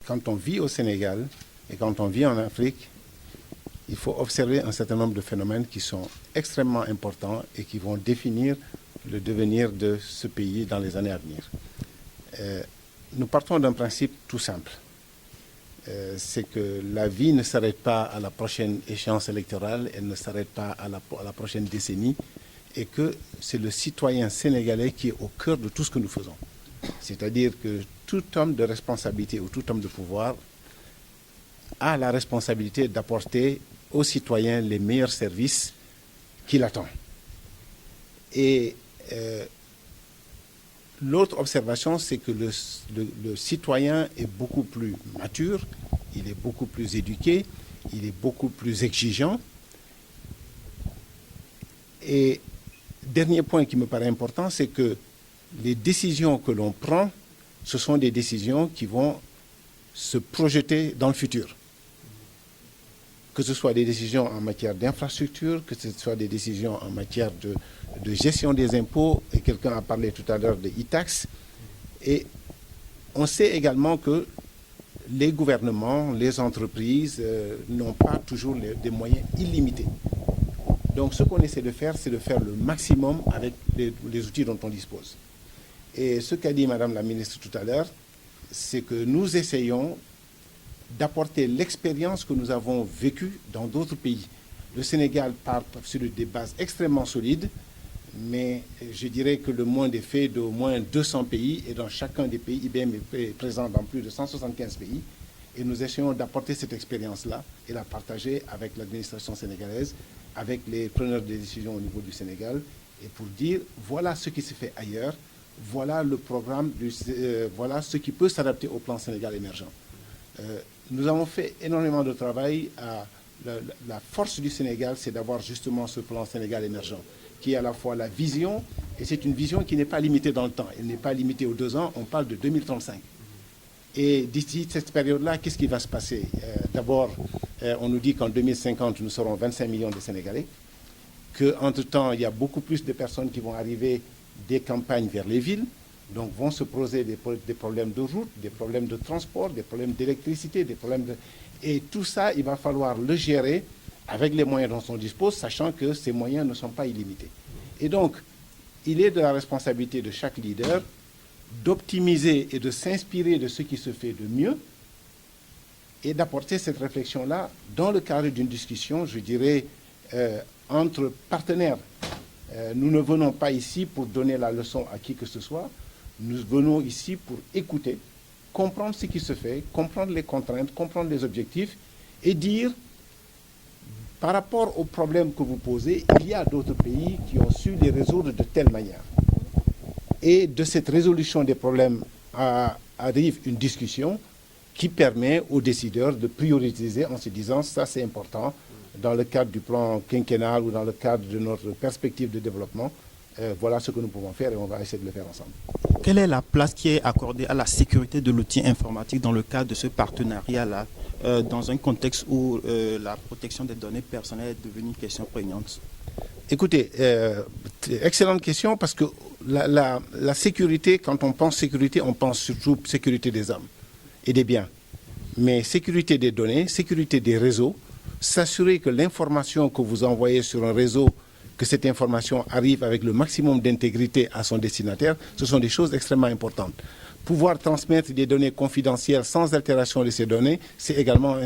quand on vit au Sénégal et quand on vit en Afrique, il faut observer un certain nombre de phénomènes qui sont extrêmement importants et qui vont définir le devenir de ce pays dans les années à venir. Nous partons d'un principe tout simple. C'est que la vie ne s'arrête pas à la prochaine échéance électorale, elle ne s'arrête pas à la prochaine décennie, et que c'est le citoyen sénégalais qui est au cœur de tout ce que nous faisons. C'est-à-dire que tout homme de responsabilité ou tout homme de pouvoir a la responsabilité d'apporter aux citoyens les meilleurs services qu'il attend. Et l'autre observation, c'est que le citoyen est beaucoup plus mature, il est beaucoup plus éduqué, il est beaucoup plus exigeant. Et dernier point qui me paraît important, c'est que les décisions que l'on prend, ce sont des décisions qui vont se projeter dans le futur. Que ce soit des décisions en matière d'infrastructure, que ce soit des décisions en matière de gestion des impôts, et quelqu'un a parlé tout à l'heure de e-tax. Et on sait également que les gouvernements, les entreprises n'ont pas toujours des moyens illimités. Donc ce qu'on essaie de faire, c'est de faire le maximum avec les outils dont on dispose. Et ce qu'a dit Madame la ministre tout à l'heure, c'est que nous essayons d'apporter l'expérience que nous avons vécue dans d'autres pays. Le Sénégal part sur des bases extrêmement solides, mais je dirais que le monde est fait d'au moins 200 pays, et dans chacun des pays, IBM est présent dans plus de 175 pays, et nous essayons d'apporter cette expérience-là et la partager avec l'administration sénégalaise, avec les preneurs de décisions au niveau du Sénégal, et pour dire, voilà ce qui se fait ailleurs, voilà le programme, voilà ce qui peut s'adapter au plan Sénégal émergent. Nous avons fait énormément de travail. La force du Sénégal, c'est d'avoir justement ce plan Sénégal émergent, qui est à la fois la vision, et c'est une vision qui n'est pas limitée dans le temps. Elle n'est pas limitée aux 2 ans, on parle de 2035. Et d'ici cette période-là, qu'est-ce qui va se passer? D'abord, on nous dit qu'en 2050, nous serons 25 millions de Sénégalais, qu'entre-temps, il y a beaucoup plus de personnes qui vont arriver des campagnes vers les villes, donc vont se poser des problèmes de route, des problèmes de transport, des problèmes d'électricité, des problèmes de... Et tout ça, il va falloir le gérer avec les moyens dont on dispose, sachant que ces moyens ne sont pas illimités. Et donc, il est de la responsabilité de chaque leader d'optimiser et de s'inspirer de ce qui se fait de mieux et d'apporter cette réflexion-là dans le cadre d'une discussion, je dirais, entre partenaires. Nous ne venons pas ici pour donner la leçon à qui que ce soit. Nous venons ici pour écouter, comprendre ce qui se fait, comprendre les contraintes, comprendre les objectifs et dire, par rapport aux problèmes que vous posez, il y a d'autres pays qui ont su les résoudre de telle manière. Et de cette résolution des problèmes arrive une discussion qui permet aux décideurs de prioriser en se disant, ça c'est important, dans le cadre du plan quinquennal ou dans le cadre de notre perspective de développement, voilà ce que nous pouvons faire et on va essayer de le faire ensemble. Quelle est la place qui est accordée à la sécurité de l'outil informatique dans le cadre de ce partenariat-là, dans un contexte où la protection des données personnelles est devenue une question prégnante? Écoutez, excellente question, parce que la sécurité, quand on pense sécurité, on pense surtout sécurité des hommes et des biens. Mais sécurité des données, sécurité des réseaux, s'assurer que l'information que vous envoyez sur un réseau, que cette information arrive avec le maximum d'intégrité à son destinataire, ce sont des choses extrêmement importantes. Pouvoir transmettre des données confidentielles sans altération de ces données, c'est également...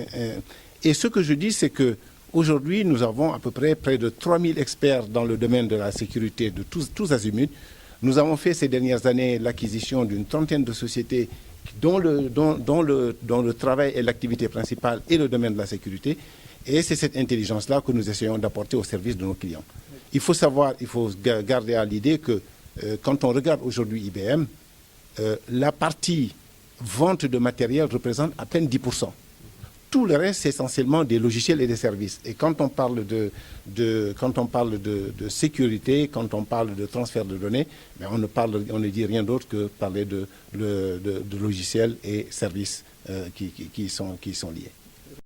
Et ce que je dis, c'est qu'aujourd'hui, nous avons à peu près de 3000 experts dans le domaine de la sécurité de tous azimuts. Nous avons fait ces dernières années l'acquisition d'une trentaine de sociétés dont le travail et l'activité principale est le domaine de la sécurité. Et c'est cette intelligence-là que nous essayons d'apporter au service de nos clients. Il faut garder à l'idée que quand on regarde aujourd'hui IBM, la partie vente de matériel représente à peine 10%. Tout le reste, c'est essentiellement des logiciels et des services. Et quand on parle de sécurité, quand on parle de transfert de données, mais on ne dit rien d'autre que parler de logiciels et services qui sont liés.